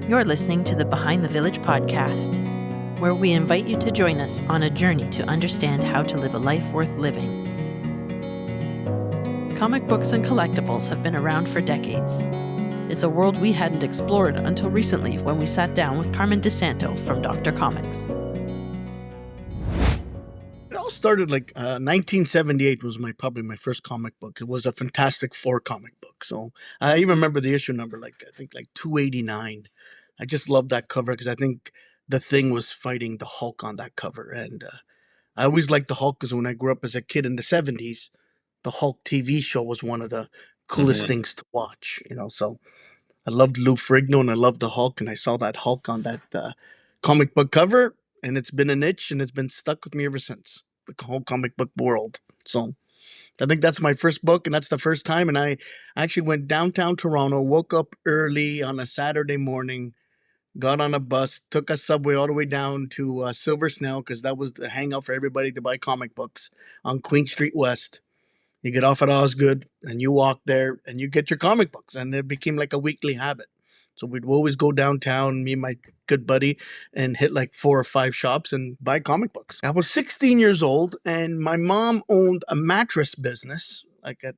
You're listening to the Behind the Village podcast, where we invite you to join us on a journey to understand how to live a life worth living. Comic books and collectibles have been around for decades. It's a world we hadn't explored until recently when we sat down with Carmine De Santo from Dr. Comics. It all started 1978 was probably my first comic book. It was a Fantastic Four comic book. So I even remember the issue number, I think 289. I just loved that cover because I think the Thing was fighting the Hulk on that cover. And I always liked the Hulk because when I grew up as a kid in the 70s, the Hulk TV show was one of the coolest things to watch, So I loved Lou Ferrigno and I loved the Hulk, and I saw that Hulk on that comic book cover, and it's been an itch and it's been stuck with me ever since. The whole comic book world. So I think that's my first book, and that's the first time. And I actually went downtown Toronto, woke up early on a Saturday morning, got on a bus, took a subway all the way down to Silver Snail because that was the hangout for everybody to buy comic books on Queen Street West. You get off at Osgood and you walk there and you get your comic books, and it became like a weekly habit. So we'd always go downtown, me and my good buddy, and hit like 4 or 5 shops and buy comic books. I was 16 years old, and my mom owned a mattress business like at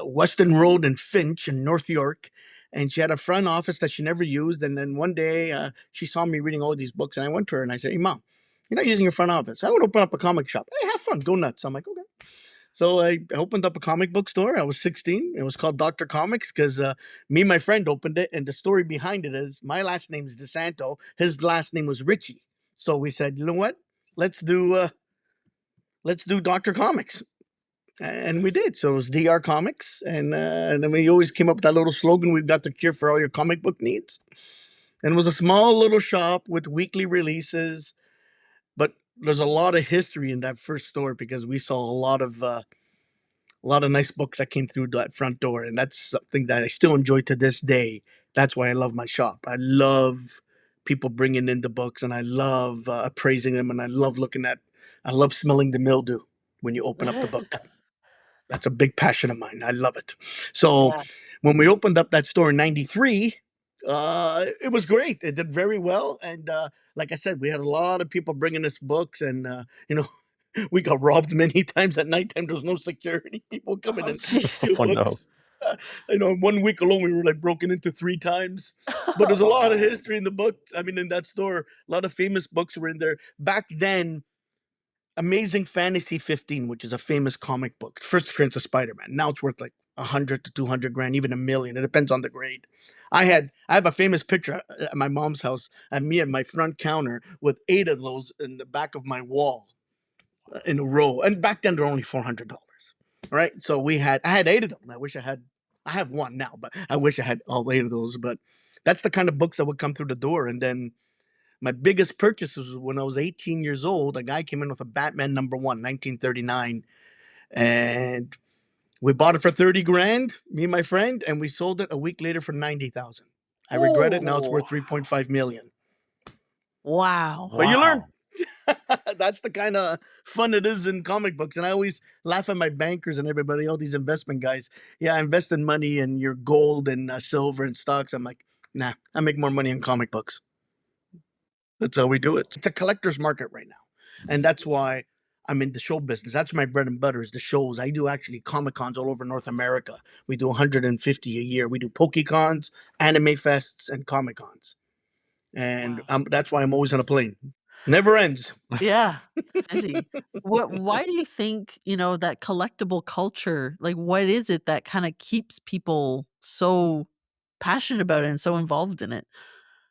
Weston Road in Finch in North York. And she had a front office that she never used. And then one day she saw me reading all these books, and I went to her and I said, "Hey, Mom, you're not using your front office. I would open up a comic shop. Hey, have fun, go nuts." I'm like, "Okay." So I opened up a comic book store. I was 16. It was called Dr. Comics because me and my friend opened it. And the story behind it is my last name is De Santo. His last name was Richie. So we said, you know what? Let's do Dr. Comics. And we did. So it was DR Comics. And then we always came up with that little slogan, "We've got the cure for all your comic book needs." And it was a small little shop with weekly releases. But there's a lot of history in that first store because we saw a lot of nice books that came through that front door, and that's something that I still enjoy to this day. That's why I love my shop. I love people bringing in the books, and I love appraising them, and I love smelling the mildew when you open up the book. That's a big passion of mine. I love it. So Yeah. when we opened up that store in '93, it was great. It did very well, and like I said, we had a lot of people bringing us books, and we got robbed many times at nighttime. There was no security. People coming in steal Oh, no. books. In 1 week alone, we were broken into 3 times. But there's a lot of history in the book. I mean, in that store, a lot of famous books were in there. Back then, Amazing Fantasy 15, which is a famous comic book, first appearance of Spider-Man. Now it's worth like 100 to 200 grand, even $1 million. It depends on the grade. I have a famous picture at my mom's house, and me and my front counter with 8 of those in the back of my wall in a row. And back then they're only $400. Right? So I had 8 of them. I have one now, but I wish I had all 8 of those. But that's the kind of books that would come through the door. And then my biggest purchase was when I was 18 years old. A guy came in with a Batman #1, 1939, and we bought it for 30 grand, me and my friend, and we sold it a week later for 90,000. I regret it. Now it's worth 3.5 million. Wow. But you learn. That's the kind of fun it is in comic books. And I always laugh at my bankers and everybody, all these investment guys. Yeah, I invest in money and your gold and silver and stocks. I'm like, nah, I make more money in comic books. That's how we do it. It's a collector's market right now. And that's why I'm in the show business. That's my bread and butter is the shows. I do actually Comic Cons all over North America. We do 150 a year. We do PokeCons, Anime Fests, and Comic Cons. And that's why I'm always on a plane. Never ends. Yeah. Busy. Why do you think, that collectible culture, what is it that kind of keeps people so passionate about it and so involved in it?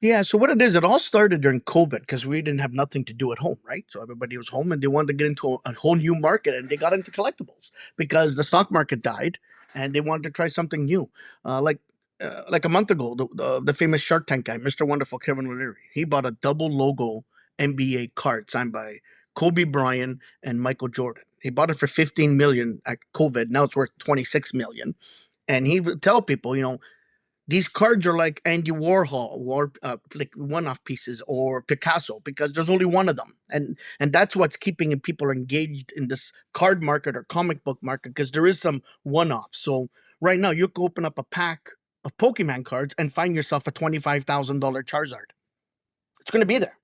Yeah, so what it is, it all started during COVID because we didn't have nothing to do at home, right? So everybody was home and they wanted to get into a whole new market, and they got into collectibles because the stock market died and they wanted to try something new. Like a month ago, the famous Shark Tank guy, Mr. Wonderful Kevin O'Leary, he bought a double logo NBA card signed by Kobe Bryant and Michael Jordan. He bought it for 15 million at COVID. Now it's worth 26 million. And he would tell people, these cards are like Andy Warhol or like one-off pieces or Picasso because there's only one of them, and that's what's keeping people engaged in this card market or comic book market because there is some one-offs. So right now you can open up a pack of Pokemon cards and find yourself a $25,000 Charizard. It's going to be there.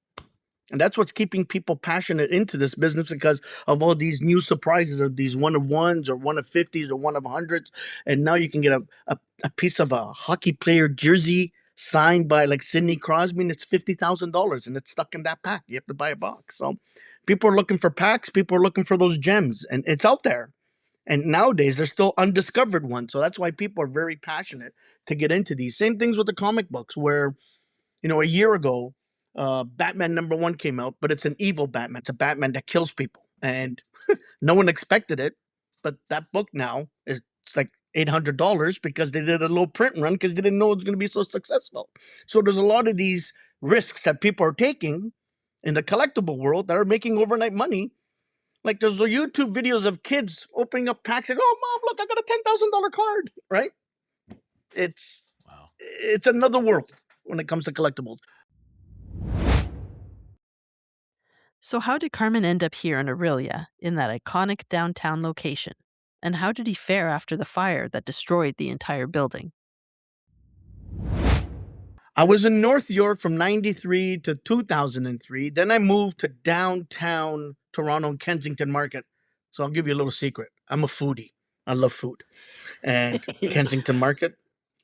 And that's what's keeping people passionate into this business because of all these new surprises of these one of ones or one of 50s or one of hundreds. And now you can get a piece of a hockey player jersey signed by like Sidney Crosby, and it's $50,000 and it's stuck in that pack. You have to buy a box. So people are looking for packs, people are looking for those gems, and it's out there. And nowadays there's still undiscovered ones. So that's why people are very passionate to get into these. Same things with the comic books where a year ago, Batman #1 came out, but it's an evil Batman. It's a Batman that kills people, and no one expected it. But that book now is it's like $800 because they did a little print run because they didn't know it was going to be so successful. So there's a lot of these risks that people are taking in the collectible world that are making overnight money. Like there's YouTube videos of kids opening up packs and, oh mom, look, I got a $10,000 card, right? It's Wow. it's another world when it comes to collectibles. So, how did Carmen end up here in Orillia, in that iconic downtown location? And how did he fare after the fire that destroyed the entire building? I was in North York from 93 to 2003. Then I moved to downtown Toronto and Kensington Market. So I'll give you a little secret. I'm a foodie. I love food. And Kensington Market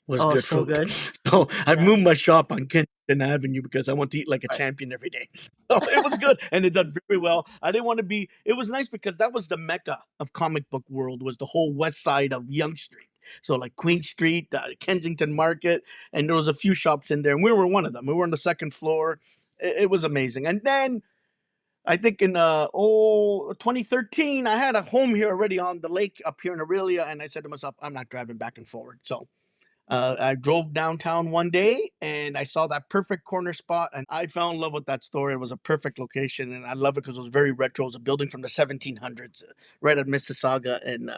was Oh, good so food. good. So I Yeah. moved my shop on Kensington Avenue because I want to eat like a Right. champion every day. So it was good and it did very well. I didn't want to be, it was nice because that was the mecca of comic book world, was the whole west side of Yonge Street. So like Queen Street, Kensington Market, and there was a few shops in there, and we were one of them. We were on the second floor. It was amazing. And then I think in 2013, I had a home here already on the lake up here in Orillia, and I said to myself, I'm not driving back and forward. So I drove downtown one day and I saw that perfect corner spot and I fell in love with that store. It was a perfect location and I love it because it was very retro. It was a building from the 1700s, right at Mississauga and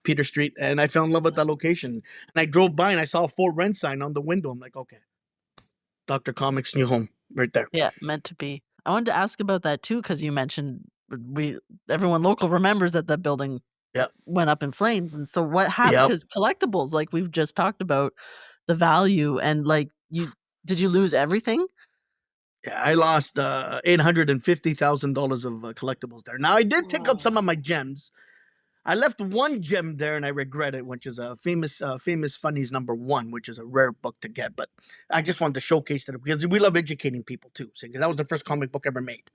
Peter Street. And I fell in love with that location. And I drove by and I saw a for rent sign on the window. I'm like, okay, Dr. Comics' new home right there. Yeah, meant to be. I wanted to ask about that too, because you mentioned we everyone local remembers that the building Yep. went up in flames. And so what happened? Yep. Because collectibles, like we've just talked about, the value and like you did you lose everything? Yeah, I lost $850,000 of collectibles there. Now I did take out Oh, some of my gems. I left one gem there and I regret it, which is a famous funnies #1, which is a rare book to get. But I just wanted to showcase that because we love educating people too. Because that was the first comic book ever made,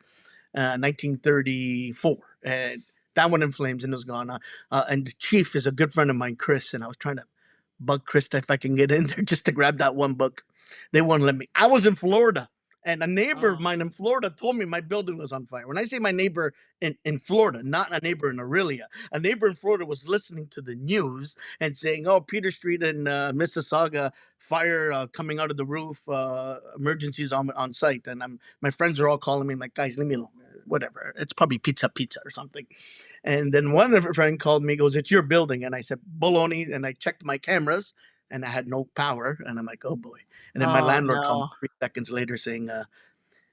1934, and that one in flames and is gone. And the chief is a good friend of mine, Chris, and I was trying to bug Chris if I can get in there just to grab that one book. They wouldn't let me. I was in Florida. And a neighbor of oh, mine in Florida told me my building was on fire. When I say my neighbor in Florida, not a neighbor in Orillia, a neighbor in Florida was listening to the news and saying, "Oh, Peter Street in Mississauga, fire coming out of the roof, emergencies on site." And my friends are all calling me, like, "Guys, leave me alone. Whatever. It's probably pizza or something." And then one of her friend called me, goes, "It's your building." And I said, "Baloney." And I checked my cameras and I had no power. And I'm like, "Oh boy." And then my oh landlord called me no. 3 seconds later saying,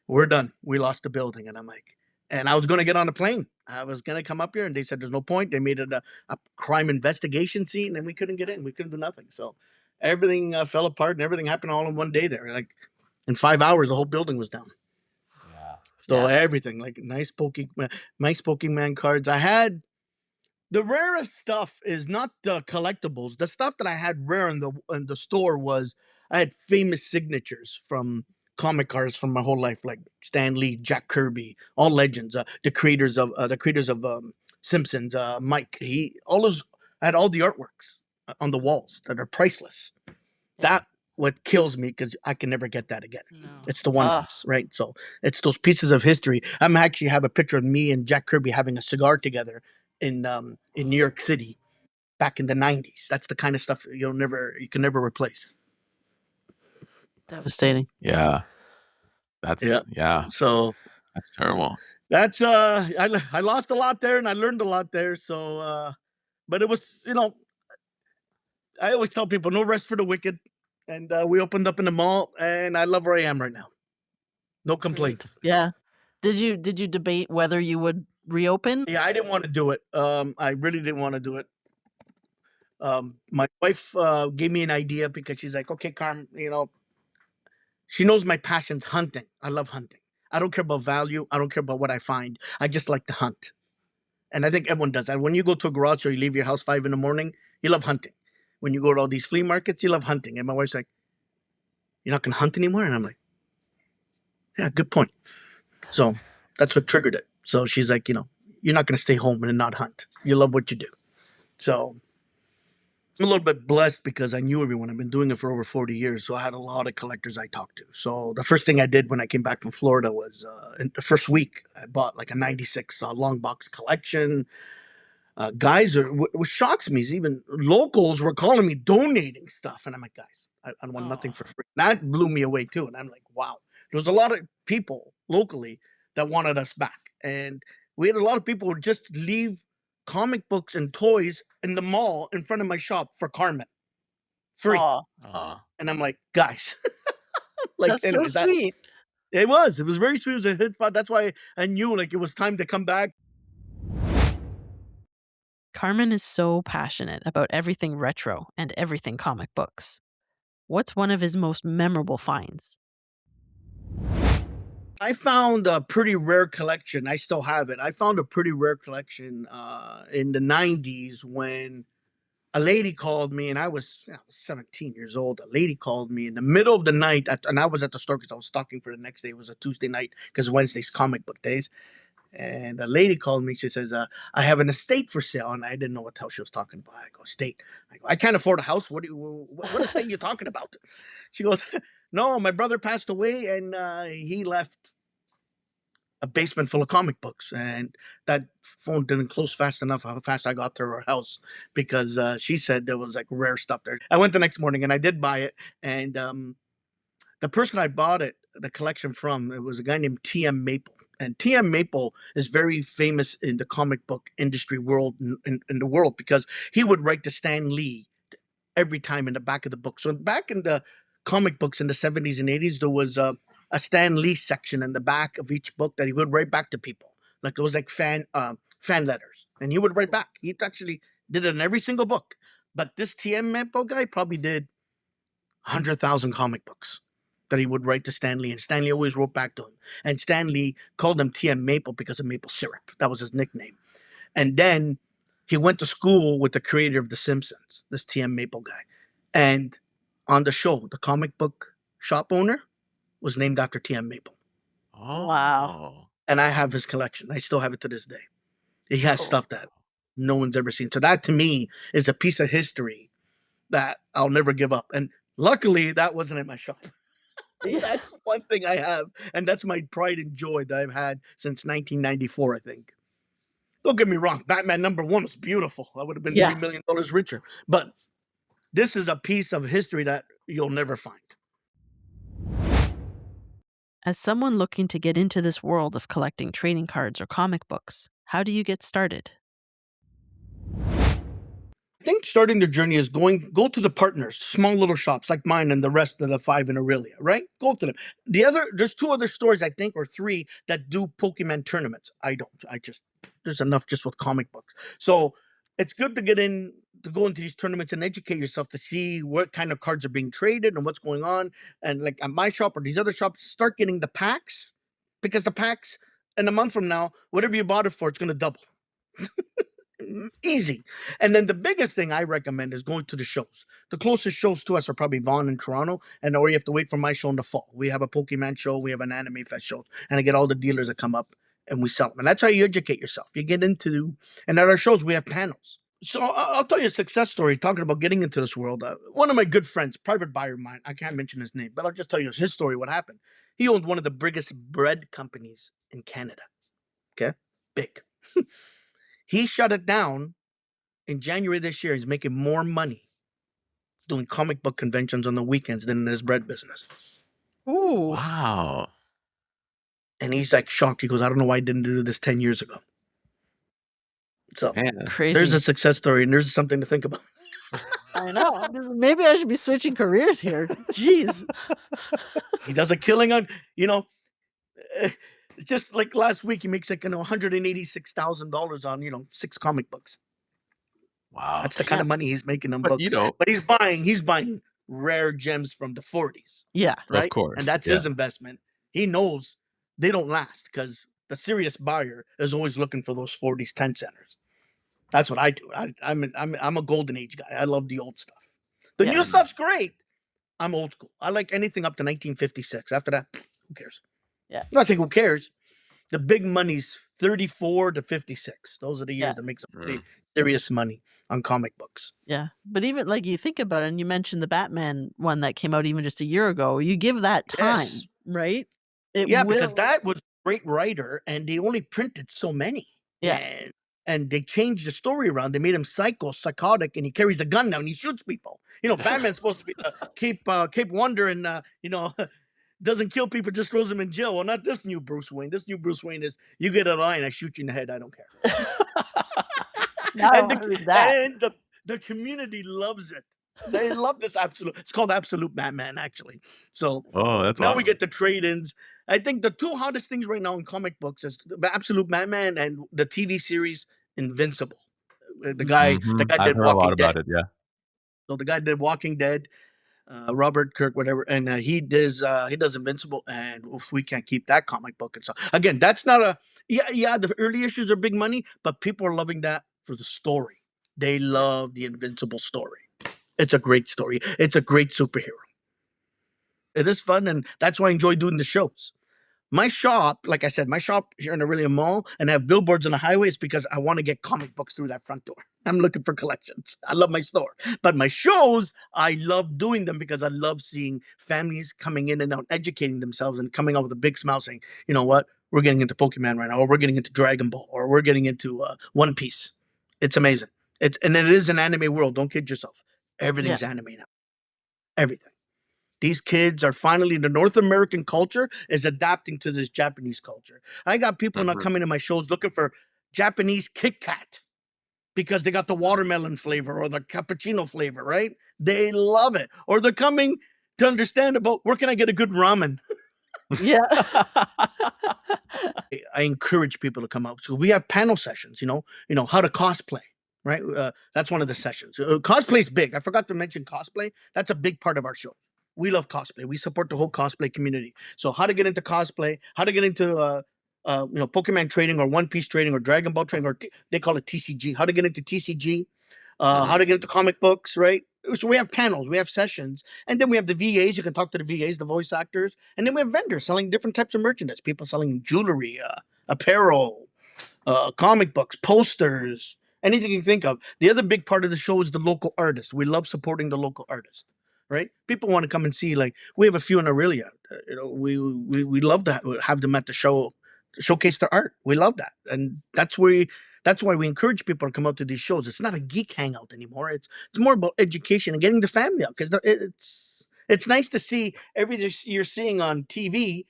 "We're done. We lost the building." And I'm like, and I was going to get on a plane. I was going to come up here, and they said there's no point. They made it a crime investigation scene, and we couldn't get in. We couldn't do nothing. So everything fell apart, and everything happened all in one day. There, like in 5 hours, the whole building was down. Yeah. So Yeah. everything, like nice Pokemon cards. I had the rarest stuff is not the collectibles. The stuff that I had rare in the store was I had famous signatures from comic cards from my whole life, like Stan Lee, Jack Kirby, all legends. The creators of Simpsons, Mike. He all those. I had all the artworks on the walls that are priceless. Yeah. That what kills me because I can never get that again. No. It's the one-offs, right? So it's those pieces of history. I'm actually have a picture of me and Jack Kirby having a cigar together in New York City back in the '90s. That's the kind of stuff you can never replace. Devastating. Yeah. Yeah. Yeah. So That's terrible. that's I lost a lot there and I learned a lot there. So but it was I always tell people no rest for the wicked, and we opened up in the mall, and I love where I am right now. No Great. complaints. Yeah. Did you debate whether you would reopen? Yeah, I didn't want to do it. I really didn't want to do it. My wife gave me an idea because she's like, okay, Carm, she knows my passion's hunting. I love hunting. I don't care about value. I don't care about what I find. I just like to hunt. And I think everyone does that. When you go to a garage or you leave your house 5 in the morning, you love hunting. When you go to all these flea markets, you love hunting. And my wife's like, you're not going to hunt anymore? And I'm like, yeah, good point. So that's what triggered it. So she's like, you're not going to stay home and not hunt. You love what you do. So I'm a little bit blessed because I knew everyone. I've been doing it for over 40 years. So I had a lot of collectors I talked to. So the first thing I did when I came back from Florida was in the first week, I bought like a 96 long box collection. Guys what shocks me is even locals were calling me donating stuff. And I'm like, guys, I want nothing Oh. for free. That blew me away too. And I'm like, wow. There was a lot of people locally that wanted us back. And we had a lot of people who just leave comic books and toys in the mall in front of my shop for Carmen. Free. Aw, Aw. And I'm like, guys, like, that's so anyways, that sweet. it was very sweet. It was a hit spot. That's why I knew like it was time to come back. Carmen is so passionate about everything retro and everything comic books. What's one of his most memorable finds? I found a pretty rare collection. I still have it. I found a pretty rare collection in the 90s when a lady called me, and I was 17 years old. A lady called me in the middle of the night, and I was at the store because I was stocking for the next day. It was a Tuesday night because Wednesday's comic book days. And a lady called me. She says, I have an estate for sale. And I didn't know what the hell she was talking about. I go, estate? I go, I can't afford a house. What estate are you talking about? She goes, no, my brother passed away and he left a basement full of comic books. And that phone didn't close fast enough how fast I got to her house because she said there was like rare stuff there. I went the next morning and I did buy it. And the person I bought the collection from, it was a guy named T.M. Maple. And T.M. Maple is very famous in the comic book industry world, in the world, because he would write to Stan Lee every time in the back of the book. So back in the comic books in the 70s and 80s, there was a Stan Lee section in the back of each book that he would write back to people. Like it was like fan letters. And he would write back. He actually did it in every single book. But this T.M. Maple guy probably did 100,000 comic books that he would write to Stanley, and Stanley always wrote back to him. And Stanley called him TM Maple because of maple syrup. That was his nickname. And then he went to school with the creator of The Simpsons, this TM Maple guy. And on the show, the comic book shop owner was named after TM Maple. Wow. Oh. And I have his collection. I still have it to this day. He has Cool. stuff that no one's ever seen. So that to me is a piece of history that I'll never give up. And luckily, that wasn't at my shop. Yeah. That's one thing I have, and that's my pride and joy that I've had since 1994, I think. Don't get me wrong, Batman #1 was beautiful. I would have been Yeah. $3 million richer. But this is a piece of history that you'll never find. As someone looking to get into this world of collecting trading cards or comic books, how do you get started? I think starting the journey is go to the partners, small little shops like mine and the rest of the 5 in Orillia, right? Go to them. There's 2 other stores, I think, or 3 that do Pokemon tournaments. I don't. There's enough just with comic books. So it's good to go into these tournaments and educate yourself to see what kind of cards are being traded and what's going on. And like at my shop or these other shops, start getting the packs because the packs in a month from now, whatever you bought it for, it's going to double. Easy. And then the biggest thing I recommend is going to the shows. The closest shows to us are probably Vaughan and Toronto, or you have to wait for my show in the fall. We have a Pokemon show, we have an Anime Fest show, and I get all the dealers that come up and we sell them. And that's how you educate yourself. You get into, and at our shows, we have panels. So I'll tell you a success story talking about getting into this world. One of my good friends, private buyer of mine, I can't mention his name, but I'll just tell you his story, what happened. He owned one of the biggest bread companies in Canada. Okay? Big. He shut it down in January this year. He's making more money doing comic book conventions on the weekends than in his bread business. Ooh. Wow. And he's like shocked. He goes, I don't know why I didn't do this 10 years ago. So Man. there's Crazy. a success story and there's something to think about. I know. Maybe I should be switching careers here. Jeez. He does a killing on, eh, just like last week, he makes like $186,000 on, 6 comic books. Wow. That's the kind Yeah. of money he's making on But, you books. know, But he's buying rare gems from the 40s, Yeah. of right? And course, that's yeah. his investment. He knows they don't last because the serious buyer is always looking for those 40s 10 centers. That's what I do. I'm a golden age guy. I love the old stuff. The Yeah. new Mhm. stuff's great. I'm old school. I like anything up to 1956. After that, who cares? Yeah. I'm not saying who cares. The big money's 34 to 56. Those are the Yeah. years that make some Mm. pretty serious money on comic books. Yeah. But even like you think about it, and you mentioned the Batman one that came out even just a year ago, you give that Yes. time, right? It Yeah, because will. that was a great writer and they only printed so many. Yeah. And they changed the story around. They made him psychotic, and he carries a gun now and he shoots people. Batman's supposed to be the Cape Wonder and doesn't kill people, just throws them in jail. Well, not this new Bruce Wayne. This new Bruce Wayne is you get a line, I shoot you in the head, I don't care. Now I and wanna the read that. and the community loves it. They love this absolute. It's called Absolute Batman, actually. So Oh, that's now we awesome. get the trade-ins. I think the two hottest things right now in comic books is the Absolute Batman and the TV series Invincible. The guy, the Mhm. guy I've did heard a lot Walking Dead. about it, yeah. So the guy did Walking Dead, Robert Kirk, whatever, and he does Invincible, and oof, we can't keep that comic book. And so again, that's not a yeah. The early issues are big money, but people are loving that for the story. They Yeah. love the Invincible story. It's a great story. It's a great superhero. It is fun, and that's why I enjoy doing the shows. My shop, like I said, my shop here in Orillia Mall, and I have billboards on the highways because I want to get comic books through that front door. I'm looking for collections. I love my store. But my shows, I love doing them because I love seeing families coming in and out, educating themselves and coming out with a big smile saying, you know what, we're getting into Pokemon right now, or we're getting into Dragon Ball, or we're getting into One Piece. It's amazing. And it is an anime world. Don't kid yourself. Yeah. Everything's anime now. Everything. These kids are finally the North American culture is adapting to this Japanese culture. I got people not Mhm. coming to my shows looking for Japanese Kit Kat because they got the watermelon flavor or the cappuccino flavor, right? They love it. Or they're coming to understand about where can I get a good ramen. Yeah. I encourage people to come out. So we have panel sessions, how to cosplay, right? That's one of the sessions. Cosplay's big. I forgot to mention cosplay. That's a big part of our show. We love cosplay. We support the whole cosplay community. So how to get into cosplay, how to get into Pokemon trading or One Piece trading or Dragon Ball trading, or they call it TCG. How to get into TCG, how Mhm. to get into comic books, right? So we have panels, we have sessions, and then we have the VAs. You can talk to the VAs, the voice actors, and then we have vendors selling different types of merchandise. People selling jewelry, apparel, comic books, posters, anything you can think of. The other big part of the show is the local artist. We love supporting the local artist, right? People want to come and see. Like we have a few in Aurelia. We love to have them at the show, showcase their art. We love that, and that's why we encourage people to come out to these shows. It's not a geek hangout anymore. It's more about education and getting the family out because it's nice to see everything you're seeing on TV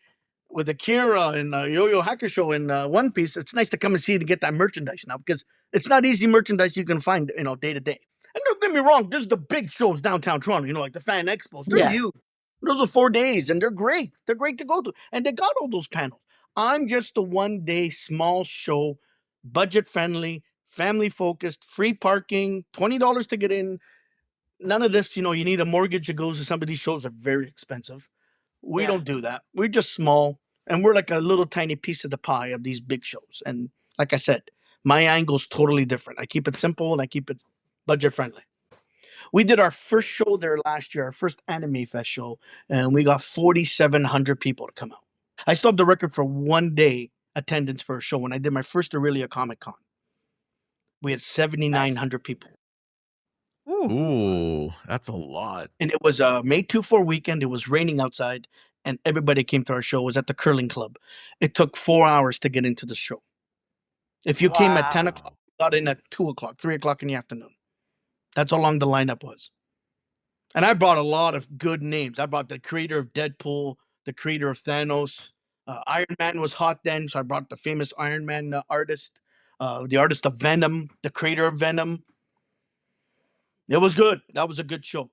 with Akira and Yo-Yo Hakusho and One Piece. It's nice to come and see it and get that merchandise now because it's not easy merchandise you can find, day to day. And don't get me wrong, there's the big shows downtown Toronto, like the fan expos. They're Yeah. huge. Those are 4 days and they're great. They're great to go to. And they got all those panels. I'm just a 1 day small show, budget friendly, family focused, free parking, $20 to get in. None of this, you need a mortgage that goes to some of these shows are very expensive. We Yeah. don't do that. We're just small and we're like a little tiny piece of the pie of these big shows. And like I said, my angle's totally different. I keep it simple and I keep it budget friendly. We did our first show there last year, our first Anime Fest show, and we got 4,700 people to come out. I still have the record for 1 day attendance for a show when I did my first Aurelia Comic Con. We had Nice. 7,900 people. Ooh. Ooh, that's a lot. And it was a May 2-4 weekend. It was raining outside, and everybody came to our show. It was at the curling club. It took 4 hours to get into the show. If you came at 10 o'clock, Wow. you got in at 2 o'clock, 3 o'clock in the afternoon. That's how long the lineup was. And I brought a lot of good names. I brought the creator of Deadpool, the creator of Thanos. Iron Man was hot then, so I brought the famous Iron Man artist, the artist of Venom, the creator of Venom. It was good. That was a good show.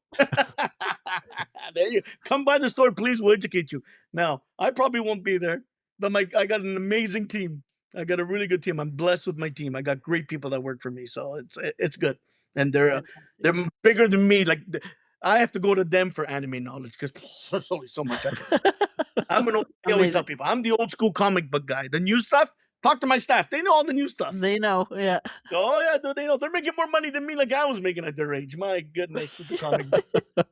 There you come by the store, please. We'll educate you. Now, I probably won't be there, but I got an amazing team. I got a really good team. I'm blessed with my team. I got great people that work for me, so it's good. and Fantastic. they're bigger than me. Like I have to go to them for anime knowledge because there's only so much I can. I always tell Amazing. people I'm the old school comic book guy. The new stuff, talk to my staff. They know all the new stuff. They know, yeah. Oh yeah, they know they're making more money than me, like I was making at their age. My goodness, with the comic book.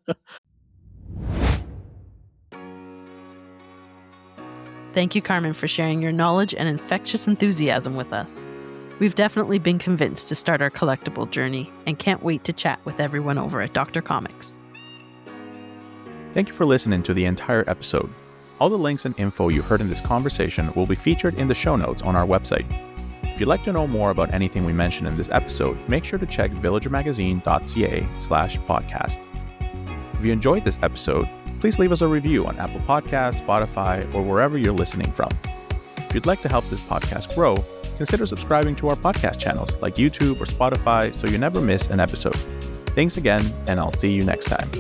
Thank you, Carmen, for sharing your knowledge and infectious enthusiasm with us. We've definitely been convinced to start our collectible journey and can't wait to chat with everyone over at Dr. Comics. Thank you for listening to the entire episode. All the links and info you heard in this conversation will be featured in the show notes on our website. If you'd like to know more about anything we mentioned in this episode, make sure to check villagermagazine.ca/podcast. If you enjoyed this episode, please leave us a review on Apple Podcasts, Spotify, or wherever you're listening from. If you'd like to help this podcast grow, consider subscribing to our podcast channels like YouTube or Spotify so you never miss an episode. Thanks again, and I'll see you next time.